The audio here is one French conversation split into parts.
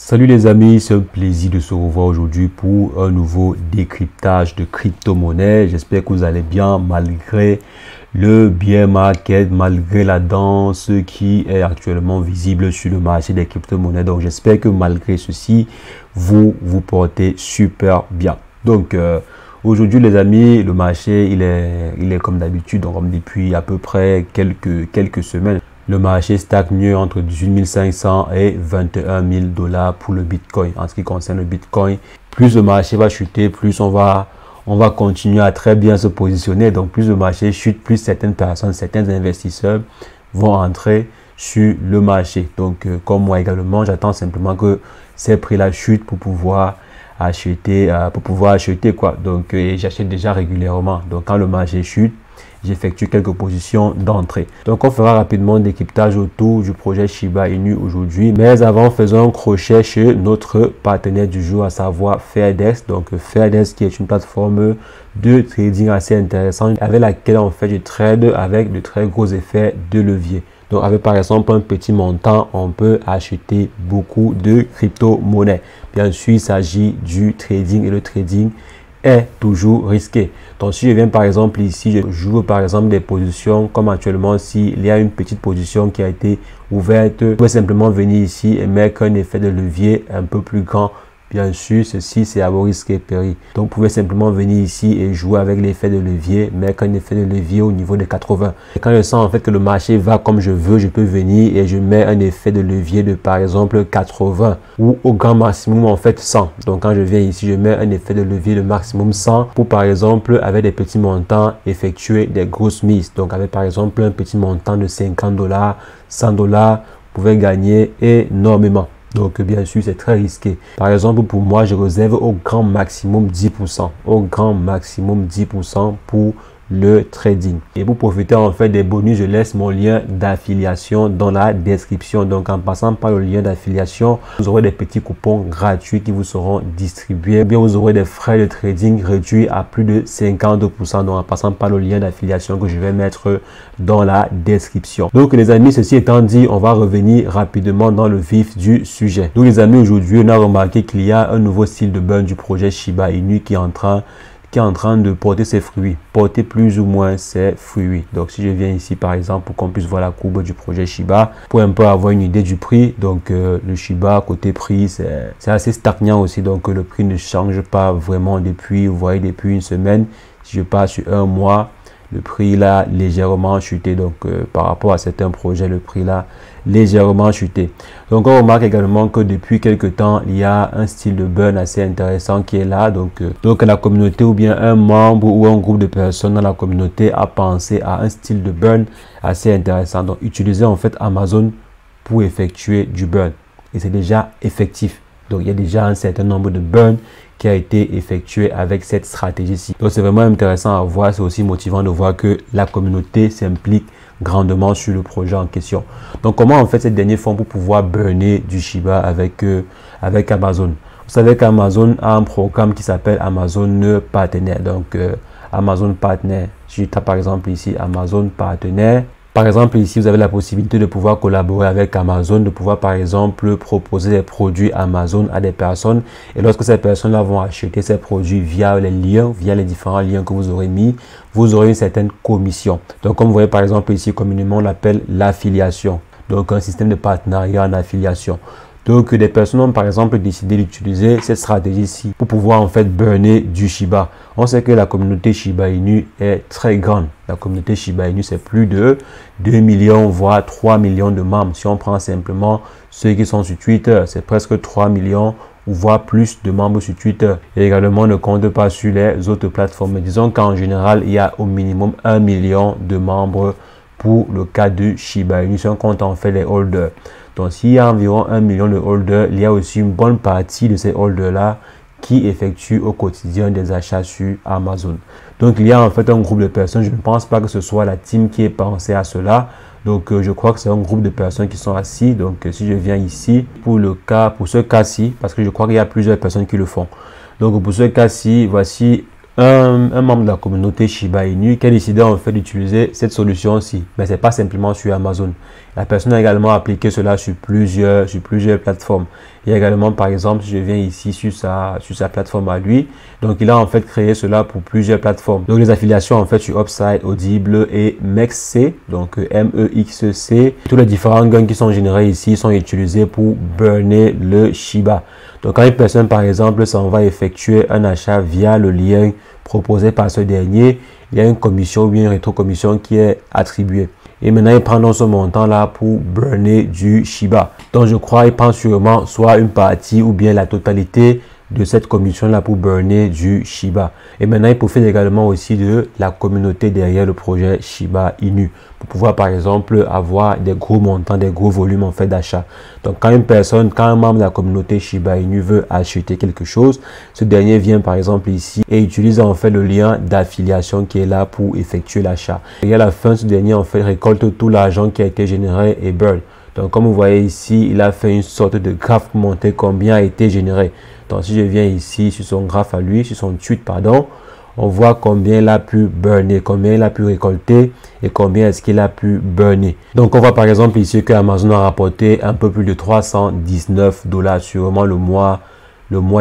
Salut les amis, c'est un plaisir de se revoir aujourd'hui pour un nouveau décryptage de crypto-monnaie. J'espère que vous allez bien malgré le bear market, malgré la danse qui est actuellement visible sur le marché des crypto-monnaies. Donc j'espère que malgré ceci, vous vous portez super bien. Donc aujourd'hui les amis, le marché il est comme d'habitude, donc comme depuis à peu près quelques semaines. Le marché stagne entre 18 500 et 21 000 $ pour le Bitcoin. En ce qui concerne le Bitcoin, plus le marché va chuter, plus on va continuer à très bien se positionner. Donc plus le marché chute, plus certaines personnes, certains investisseurs vont entrer sur le marché. Donc comme moi également, j'attends simplement que ces prix-là chutent pour pouvoir acheter, quoi. Donc j'achète déjà régulièrement. Donc quand le marché chute, j'effectue quelques positions d'entrée. Donc on fera rapidement un décryptage autour du projet Shiba Inu aujourd'hui. Mais avant, faisons un crochet chez notre partenaire du jour, à savoir Fairdex. Donc Fairdex qui est une plateforme de trading assez intéressante avec laquelle on fait du trade avec de très gros effets de levier. Donc avec par exemple un petit montant, on peut acheter beaucoup de crypto-monnaies. Bien sûr, il s'agit du trading et le trading est toujours risqué. Donc si je viens par exemple ici, je joue par exemple des positions comme actuellement, s'il y a une petite position qui a été ouverte, je peux simplement venir ici et mettre un effet de levier un peu plus grand. Bien sûr, ceci c'est à vos risques et périls. Donc vous pouvez simplement venir ici et jouer avec l'effet de levier, mettre un effet de levier au niveau de 80. Et quand je sens en fait que le marché va comme je veux, je peux venir et je mets un effet de levier de par exemple 80 ou au grand maximum en fait 100. Donc quand je viens ici, je mets un effet de levier de maximum 100 pour par exemple avec des petits montants effectuer des grosses mises. Donc avec par exemple un petit montant de 50 $, 100 $, vous pouvez gagner énormément. Donc bien sûr c'est très risqué. Par exemple pour moi je réserve au grand maximum 10%. Au grand maximum 10% pour le trading. Et pour profiter en fait des bonus, je laisse mon lien d'affiliation dans la description. Donc en passant par le lien d'affiliation, vous aurez des petits coupons gratuits qui vous seront distribués. Bien vous aurez des frais de trading réduits à plus de 52%. Donc en passant par le lien d'affiliation que je vais mettre dans la description. Donc les amis, ceci étant dit, on va revenir rapidement dans le vif du sujet. Donc les amis, aujourd'hui on a remarqué qu'il y a un nouveau style de burn du projet Shiba Inu qui est en train de porter ses fruits, porter plus ou moins ses fruits. Donc si je viens ici par exemple pour qu'on puisse voir la courbe du projet Shiba, pour un peu avoir une idée du prix. Donc le Shiba côté prix c'est assez stagnant aussi, donc le prix ne change pas vraiment depuis, vous voyez, depuis une semaine. Si je passe sur un mois, le prix là légèrement chuté. Donc par rapport à certains projets, le prix là légèrement chuté. Donc on remarque également que depuis quelques temps il y a un style de burn assez intéressant qui est là. Donc la communauté ou bien un membre ou un groupe de personnes dans la communauté a pensé à un style de burn assez intéressant. Donc utiliser en fait Amazon pour effectuer du burn, et c'est déjà effectif. Donc il y a déjà un certain nombre de burns qui a été effectué avec cette stratégie-ci. Donc c'est vraiment intéressant à voir. C'est aussi motivant de voir que la communauté s'implique grandement sur le projet en question. Donc comment en fait ces derniers font pour pouvoir burner du Shiba avec Amazon? Vous savez qu'Amazon a un programme qui s'appelle Amazon Partenaire. Donc Amazon Partenaire, si je tape par exemple ici Amazon Partenaire. Par exemple, ici, vous avez la possibilité de pouvoir collaborer avec Amazon, de pouvoir par exemple proposer des produits Amazon à des personnes. Et lorsque ces personnes-là vont acheter ces produits via les liens, via les différents liens que vous aurez mis, vous aurez une certaine commission. Donc, comme vous voyez par exemple ici, communément, on l'appelle l'affiliation. Donc, un système de partenariat en affiliation. Donc, des personnes ont par exemple décidé d'utiliser cette stratégie-ci pour pouvoir en fait burner du Shiba. On sait que la communauté Shiba Inu est très grande. La communauté Shiba Inu, c'est plus de 2 millions, voire 3 millions de membres. Si on prend simplement ceux qui sont sur Twitter, c'est presque 3 millions ou voire plus de membres sur Twitter. Et également, on ne compte pas sur les autres plateformes. Mais disons qu'en général, il y a au minimum 1 million de membres pour le cas de Shiba Inu. Si on compte en fait les holders. Donc, s'il y a environ 1 million de holders, il y a aussi une bonne partie de ces holders-là qui effectuent au quotidien des achats sur Amazon. Donc, il y a en fait un groupe de personnes. Je ne pense pas que ce soit la team qui ait pensé à cela. Donc, je crois que c'est un groupe de personnes qui sont assis. Donc, si je viens ici, pour ce cas-ci, parce que je crois qu'il y a plusieurs personnes qui le font. Donc, pour ce cas-ci, voici un membre de la communauté Shiba Inu qui a décidé en fait d'utiliser cette solution-ci. Mais c'est pas simplement sur Amazon. La personne a également appliqué cela sur plusieurs plateformes. Il y a également, par exemple, si je viens ici sur sa plateforme à lui, donc il a en fait créé cela pour plusieurs plateformes. Donc les affiliations en fait sur Upside, Audible et MEXC, donc MEXC. Tous les différents gains qui sont générés ici sont utilisés pour burner le Shiba. Donc quand une personne par exemple s'en va effectuer un achat via le lien proposé par ce dernier, il y a une commission ou bien une rétrocommission qui est attribuée. Et maintenant, il prend dans ce montant-là pour burner du Shiba. Donc, je crois qu'il prend sûrement soit une partie ou bien la totalité de cette commission-là pour burner du Shiba. Et maintenant, il profite également aussi de la communauté derrière le projet Shiba Inu pour pouvoir, par exemple, avoir des gros montants, des gros volumes en fait d'achat. Donc, quand un membre de la communauté Shiba Inu veut acheter quelque chose, ce dernier vient par exemple ici et utilise en fait le lien d'affiliation qui est là pour effectuer l'achat. Et à la fin, ce dernier en fait récolte tout l'argent qui a été généré et burn. Donc, comme vous voyez ici, il a fait une sorte de graphe pour montrer combien a été généré. Donc, si je viens ici sur son graphe à lui, sur son tweet, pardon, on voit combien il a pu burner, combien il a pu récolter et combien est-ce qu'il a pu burner. Donc, on voit par exemple ici que Amazon a rapporté un peu plus de 319 $, sûrement le mois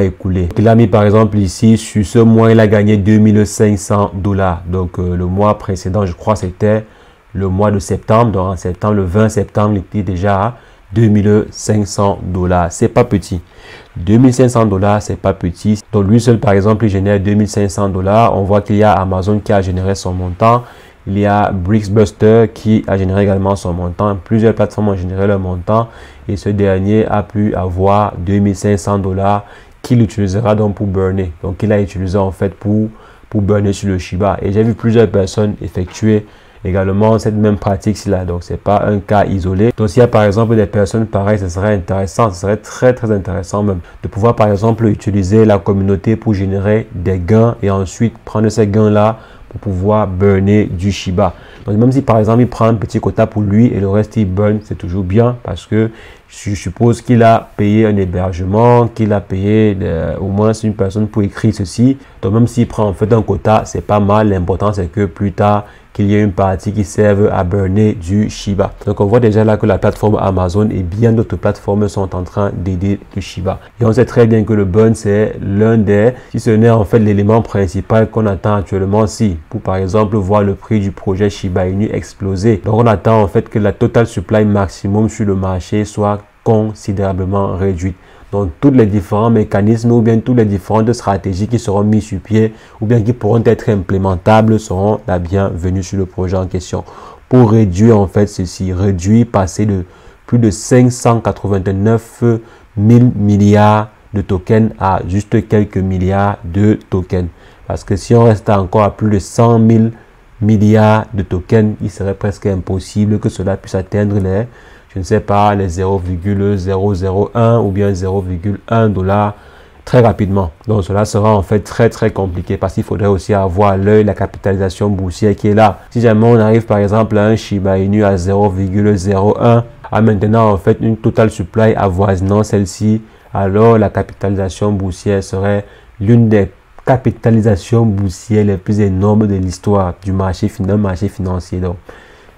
écoulé. Il a mis par exemple ici, sur ce mois, il a gagné 2500 $. Donc, le mois précédent, je crois, c'était le mois de septembre. Donc, en septembre, le 20 septembre, il était déjà à 2500 $. C'est pas petit. 2500 $, c'est pas petit. Donc, lui seul, par exemple, il génère 2500 $. On voit qu'il y a Amazon qui a généré son montant. Il y a Bricksbuster qui a généré également son montant. Plusieurs plateformes ont généré leur montant. Et ce dernier a pu avoir 2500 $ qu'il utilisera donc pour burner. Donc, il a utilisé en fait pour burner sur le Shiba. Et j'ai vu plusieurs personnes effectuer également cette même pratique-ci là. Donc, c'est pas un cas isolé. Donc, s'il y a par exemple des personnes pareilles, ce serait intéressant, ce serait très intéressant même de pouvoir par exemple utiliser la communauté pour générer des gains et ensuite prendre ces gains-là pour pouvoir burner du Shiba. Donc, même si par exemple il prend un petit quota pour lui et le reste il burn, c'est toujours bien parce que je suppose qu'il a payé un hébergement, qu'il a payé au moins une personne pour écrire ceci. Donc, même s'il prend en fait un quota, c'est pas mal. L'important c'est que plus tard, qu'il y ait une partie qui serve à burner du Shiba. Donc, on voit déjà là que la plateforme Amazon et bien d'autres plateformes sont en train d'aider le Shiba. Et on sait très bien que le burn, c'est l'un des, si ce n'est en fait l'élément principal qu'on attend actuellement si, pour par exemple voir le prix du projet Shiba Inu exploser. Donc, on attend en fait que la total supply maximum sur le marché soit considérablement réduite. Donc, tous les différents mécanismes ou bien toutes les différentes stratégies qui seront mises sur pied ou bien qui pourront être implémentables seront la bienvenue sur le projet en question. Pour réduire en fait ceci, passer de plus de 589 000 milliards de tokens à juste quelques milliards de tokens. Parce que si on reste encore à plus de 100 000 milliards de tokens, il serait presque impossible que cela puisse atteindre les, je ne sais pas, les 0,001 ou bien 0,1 $ très rapidement. Donc, cela sera en fait très compliqué parce qu'il faudrait aussi avoir à l'œil la capitalisation boursière qui est là. Si jamais on arrive par exemple à un Shiba Inu à 0,01, à maintenant en fait une total supply avoisinant celle-ci, alors la capitalisation boursière serait l'une des capitalisations boursières les plus énormes de l'histoire du marché financier. Donc,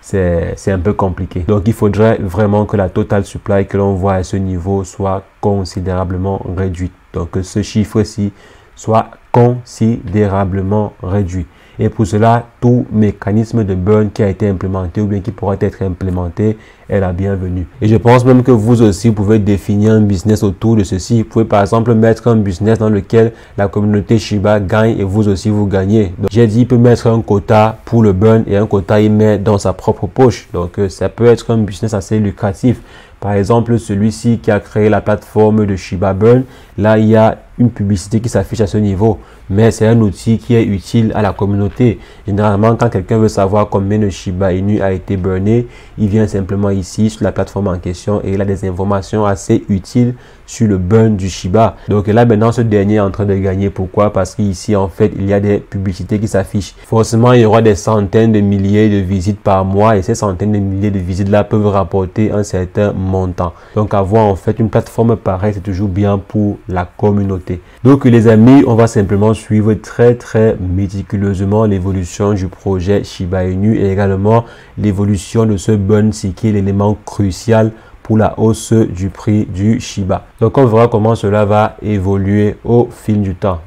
c'est un peu compliqué. Donc, il faudrait vraiment que la total supply que l'on voit à ce niveau soit considérablement réduite. Donc, que ce chiffre-ci soit considérablement réduit. Et pour cela, tout mécanisme de burn qui a été implémenté ou bien qui pourra être implémenté est la bienvenue. Et je pense même que vous aussi pouvez définir un business autour de ceci. Vous pouvez par exemple mettre un business dans lequel la communauté Shiba gagne et vous aussi vous gagnez. J'ai dit il peut mettre un quota pour le burn et un quota il met dans sa propre poche. Donc ça peut être un business assez lucratif. Par exemple, celui-ci qui a créé la plateforme de Shiba Burn, là, il y a une publicité qui s'affiche à ce niveau. Mais c'est un outil qui est utile à la communauté. Généralement, quand quelqu'un veut savoir combien de Shiba Inu a été burné, il vient simplement ici sur la plateforme en question et il a des informations assez utiles sur le burn du Shiba. Donc là, maintenant, ce dernier est en train de gagner. Pourquoi? Parce qu'ici, en fait, il y a des publicités qui s'affichent. Forcément, il y aura des centaines de milliers de visites par mois et ces centaines de milliers de visites-là peuvent rapporter un certain montant. Donc, avoir en fait une plateforme pareille, c'est toujours bien pour la communauté. côté. Donc les amis, on va simplement suivre très méticuleusement l'évolution du projet Shiba Inu et également l'évolution de ce Bounty qui est l'élément crucial pour la hausse du prix du Shiba. Donc on verra comment cela va évoluer au fil du temps.